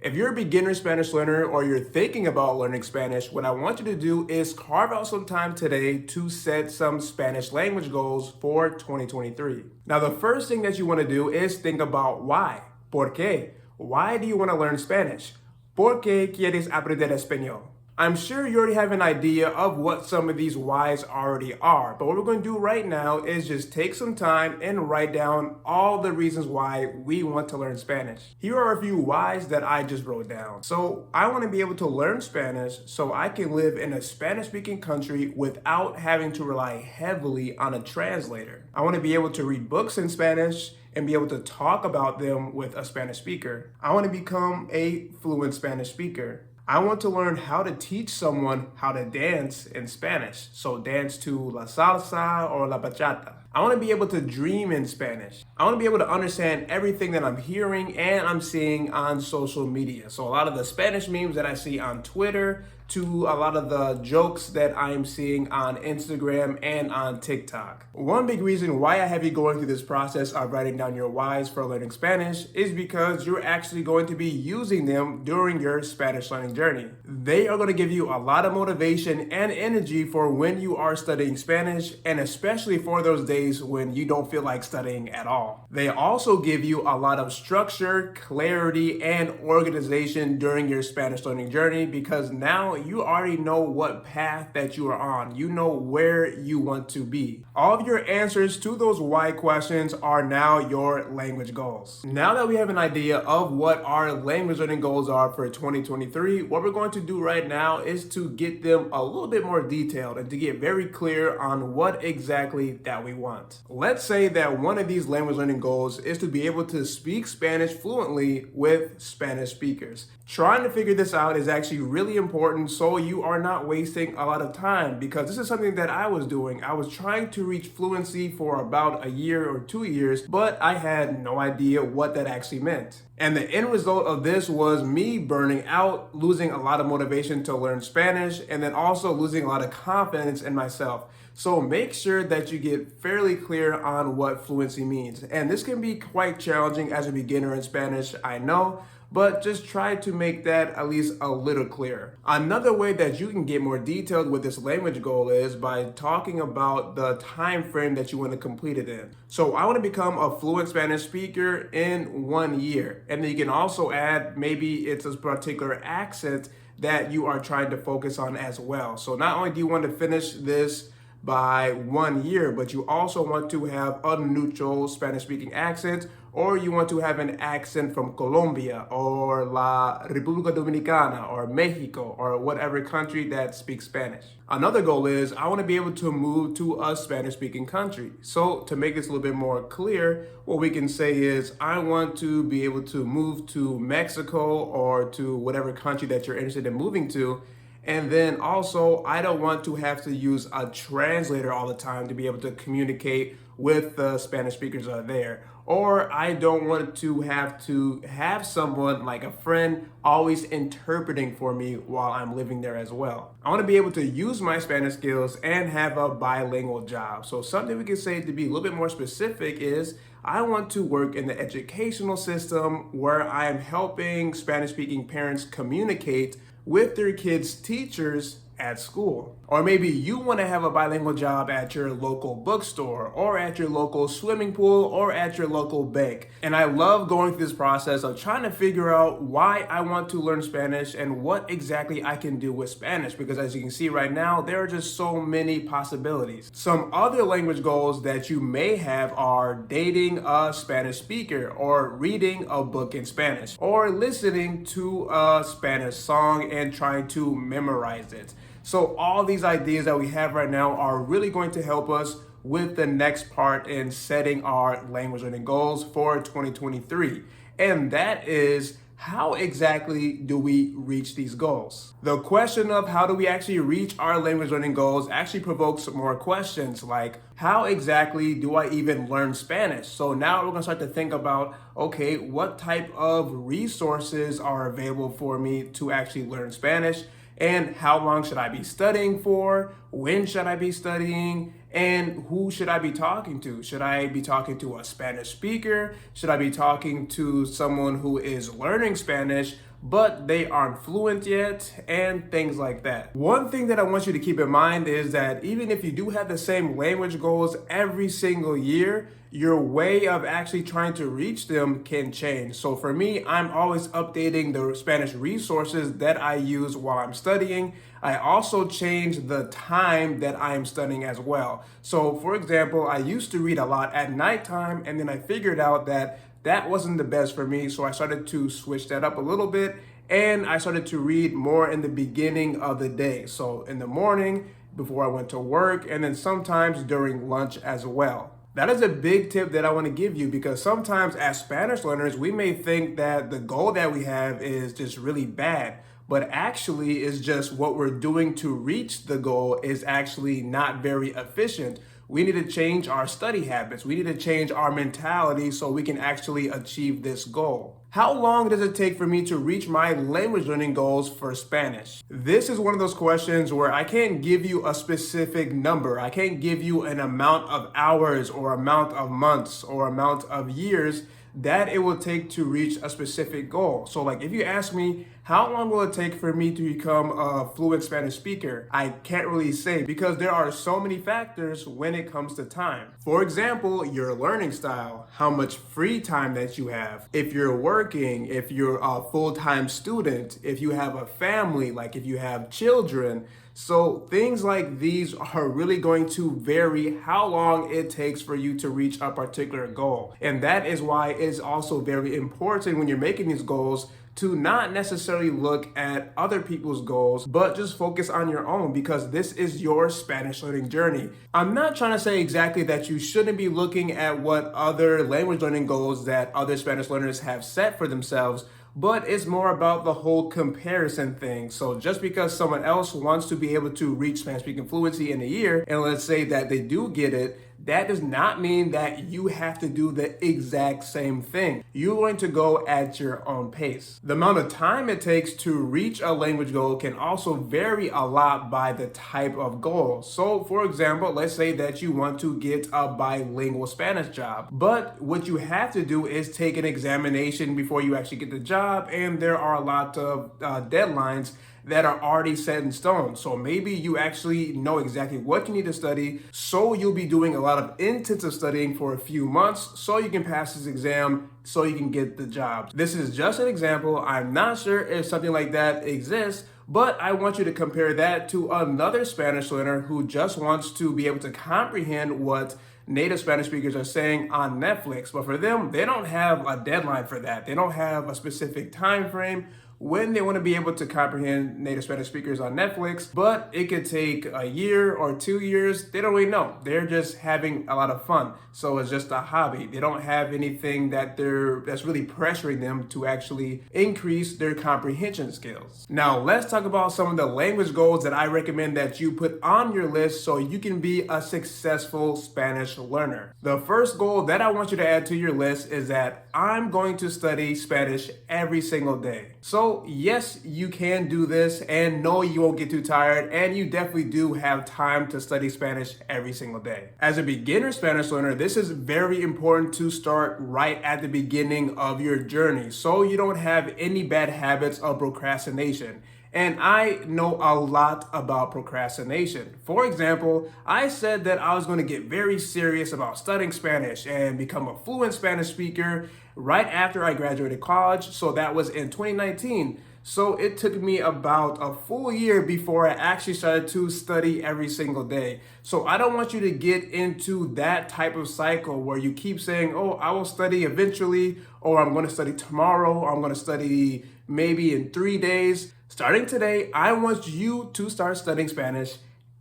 If you're a beginner Spanish learner or you're thinking about learning Spanish, what I want you to do is carve out some time today to set some Spanish language goals for 2023. Now, the first thing that you want to do is think about why. ¿Por qué? Why do you want to learn Spanish? ¿Por qué quieres aprender español? I'm sure you already have an idea of what some of these whys already are, but what we're going to do right now is just take some time and write down all the reasons why we want to learn Spanish. Here are a few whys that I just wrote down. So I want to be able to learn Spanish so I can live in a Spanish-speaking country without having to rely heavily on a translator. I want to be able to read books in Spanish and be able to talk about them with a Spanish speaker. I want to become a fluent Spanish speaker. I want to learn how to teach someone how to dance in Spanish. So dance to la salsa or la bachata. I want to be able to dream in Spanish. I want to be able to understand everything that I'm hearing and I'm seeing on social media. So a lot of the Spanish memes that I see on Twitter to a lot of the jokes that I'm seeing on Instagram and on TikTok. One big reason why I have you going through this process of writing down your whys for learning Spanish is because you're actually going to be using them during your Spanish learning journey. They are going to give you a lot of motivation and energy for when you are studying Spanish, and especially for those days when you don't feel like studying at all. They also give you a lot of structure, clarity, and organization during your Spanish learning journey because now you already know what path that you are on. You know where you want to be. All of your answers to those why questions are now your language goals. Now that we have an idea of what our language learning goals are for 2023, what we're going to do right now is to get them a little bit more detailed and to get very clear on what exactly that we want. Let's say that one of these language learning goals is to be able to speak Spanish fluently with Spanish speakers. Trying to figure this out is actually really important so you are not wasting a lot of time, because this is something that I was doing. I was trying to reach fluency for about a year or 2 years, but I had no idea what that actually meant. And the end result of this was me burning out, losing a lot of motivation to learn Spanish, and then also losing a lot of confidence in myself. So make sure that you get fairly clear on what fluency means. And this can be quite challenging as a beginner in Spanish, I know, but just try to make that at least a little clearer. Another way that you can get more detailed with this language goal is by talking about the time frame that you want to complete it in. So I want to become a fluent Spanish speaker in 1 year. And then you can also add maybe it's a particular accent that you are trying to focus on as well. So not only do you want to finish this by 1 year, but you also want to have a neutral Spanish speaking accent, or you want to have an accent from Colombia or La República Dominicana or Mexico or whatever country that speaks Spanish. Another goal is I want to be able to move to a Spanish speaking country. So to make this a little bit more clear, what we can say is I want to be able to move to Mexico or to whatever country that you're interested in moving to. And then also, I don't want to have to use a translator all the time to be able to communicate with the Spanish speakers that are there. Or I don't want to have someone like a friend always interpreting for me while I'm living there as well. I want to be able to use my Spanish skills and have a bilingual job. So something we can say to be a little bit more specific is I want to work in the educational system where I am helping Spanish-speaking parents communicate with their kids' teachers at school. Or maybe you want to have a bilingual job at your local bookstore or at your local swimming pool or at your local bank. And I love going through this process of trying to figure out why I want to learn Spanish and what exactly I can do with Spanish, because as you can see right now, there are just so many possibilities. Some other language goals that you may have are dating a Spanish speaker or reading a book in Spanish or listening to a Spanish song and trying to memorize it. So all these ideas that we have right now are really going to help us with the next part in setting our language learning goals for 2023. And that is, how exactly do we reach these goals? The question of how do we actually reach our language learning goals actually provokes more questions like, how exactly do I even learn Spanish? So now we're gonna start to think about, okay, what type of resources are available for me to actually learn Spanish? And how long should I be studying for? When should I be studying? And who should I be talking to? Should I be talking to a Spanish speaker? Should I be talking to someone who is learning Spanish but they aren't fluent yet, and things like that. One thing that I want you to keep in mind is that even if you do have the same language goals every single year, your way of actually trying to reach them can change. So for me, I'm always updating the Spanish resources that I use while I'm studying. I also change the time that I'm studying as well. So for example, I used to read a lot at nighttime, and then I figured out that that wasn't the best for me. So I started to switch that up a little bit, and I started to read more in the beginning of the day. So in the morning, before I went to work, and then sometimes during lunch as well. That is a big tip that I want to give you, because sometimes as Spanish learners, we may think that the goal that we have is just really bad, but actually is just what we're doing to reach the goal is actually not very efficient. We need to change our study habits. We need to change our mentality so we can actually achieve this goal. How long does it take for me to reach my language learning goals for Spanish? This is one of those questions where I can't give you a specific number. I can't give you an amount of hours or amount of months or amount of years that it will take to reach a specific goal. So like if you ask me, how long will it take for me to become a fluent Spanish speaker? I can't really say, because there are so many factors when it comes to time. For example, your learning style, how much free time that you have, if you're working, if you're a full-time student, if you have a family, like if you have children. So things like these are really going to vary how long it takes for you to reach a particular goal. And that is why it's also very important when you're making these goals to not necessarily look at other people's goals, but just focus on your own, because this is your Spanish learning journey. I'm not trying to say exactly that you shouldn't be looking at what other language learning goals that other Spanish learners have set for themselves, but it's more about the whole comparison thing. So just because someone else wants to be able to reach Spanish speaking fluency in a year, and let's say that they do get it, that does not mean that you have to do the exact same thing. You're going to go at your own pace. The amount of time it takes to reach a language goal can also vary a lot by the type of goal. So for example, let's say that you want to get a bilingual Spanish job, but what you have to do is take an examination before you actually get the job, and there are a lot of deadlines that are already set in stone. So maybe you actually know exactly what you need to study, so you'll be doing a lot of intensive studying for a few months so you can pass this exam, so you can get the job. This is just an example. I'm not sure if something like that exists, but I want you to compare that to another Spanish learner who just wants to be able to comprehend what native Spanish speakers are saying on Netflix. But for them, they don't have a deadline for that. They don't have a specific time frame when they want to be able to comprehend native Spanish speakers on Netflix, but it could take a year or 2 years. They don't really know. They're just having a lot of fun. So it's just a hobby. They don't have anything that's really pressuring them to actually increase their comprehension skills. Now, let's talk about some of the language goals that I recommend that you put on your list so you can be a successful Spanish learner. The first goal that I want you to add to your list is that I'm going to study Spanish every single day. So yes, you can do this, and no, you won't get too tired, and you definitely do have time to study Spanish every single day. As a beginner Spanish learner, this is very important to start right at the beginning of your journey, so you don't have any bad habits of procrastination. And I know a lot about procrastination. For example, I said that I was going to get very serious about studying Spanish and become a fluent Spanish speaker right after I graduated college. So that was in 2019. So it took me about a full year before I actually started to study every single day. So I don't want you to get into that type of cycle where you keep saying, oh, I will study eventually, or I'm going to study tomorrow, or I'm going to study maybe in 3 days. Starting today, I want you to start studying Spanish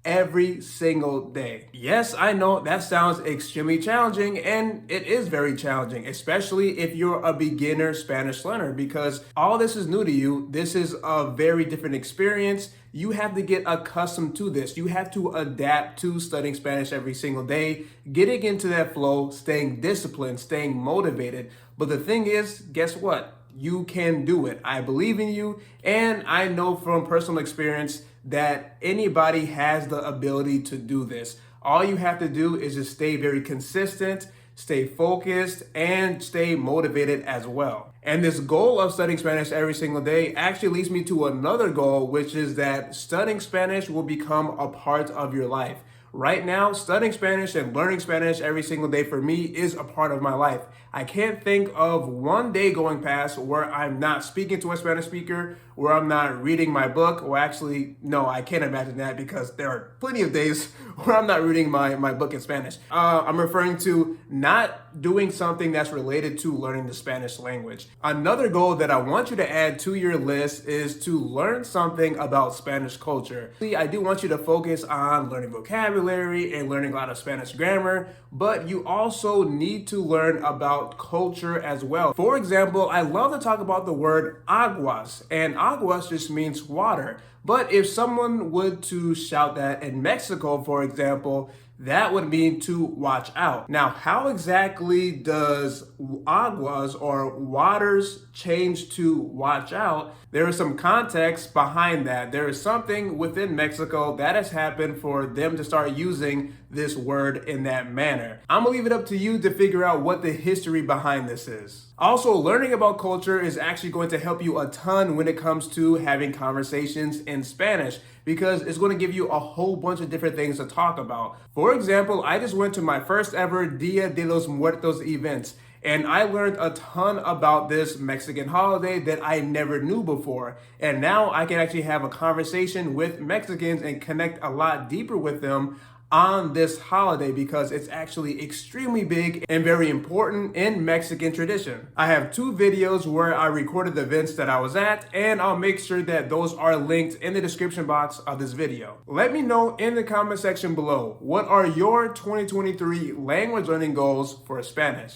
every single day. Yes, I know that sounds extremely challenging, and it is very challenging, especially if you're a beginner Spanish learner, because all this is new to you. This is a very different experience. You have to get accustomed to this. You have to adapt to studying Spanish every single day, getting into that flow, staying disciplined, staying motivated. But the thing is, guess what? You can do it. I believe in you, and I know from personal experience that anybody has the ability to do this. All you have to do is just stay very consistent, stay focused, and stay motivated as well. And this goal of studying Spanish every single day actually leads me to another goal, which is that studying Spanish will become a part of your life. Right now, studying Spanish and learning Spanish every single day for me is a part of my life. I can't think of one day going past where I'm not speaking to a Spanish speaker, where I'm not reading my book, or actually, no, I can't imagine that because there are plenty of days where I'm not reading my book in Spanish. I'm referring to not doing something that's related to learning the Spanish language. Another goal that I want you to add to your list is to learn something about Spanish culture. I do want you to focus on learning vocabulary and learning a lot of Spanish grammar, but you also need to learn about culture as well. For example, I love to talk about the word aguas, and aguas just means water. But if someone would to shout that in Mexico, for example, that would mean to watch out. Now, how exactly does aguas or waters change to watch out? There is some context behind that. There is something within Mexico that has happened for them to start using this word in that manner. I'm gonna leave it up to you to figure out what the history behind this is. Also, learning about culture is actually going to help you a ton when it comes to having conversations in Spanish, because it's going to give you a whole bunch of different things to talk about. For example, I just went to my first ever Dia de los Muertos event, and I learned a ton about this Mexican holiday that I never knew before. And now I can actually have a conversation with Mexicans and connect a lot deeper with them on this holiday because it's actually extremely big and very important in Mexican tradition. I have 2 videos where I recorded the events that I was at, and I'll make sure that those are linked in the description box of this video. Let me know in the comment section below, what are your 2023 language learning goals for Spanish?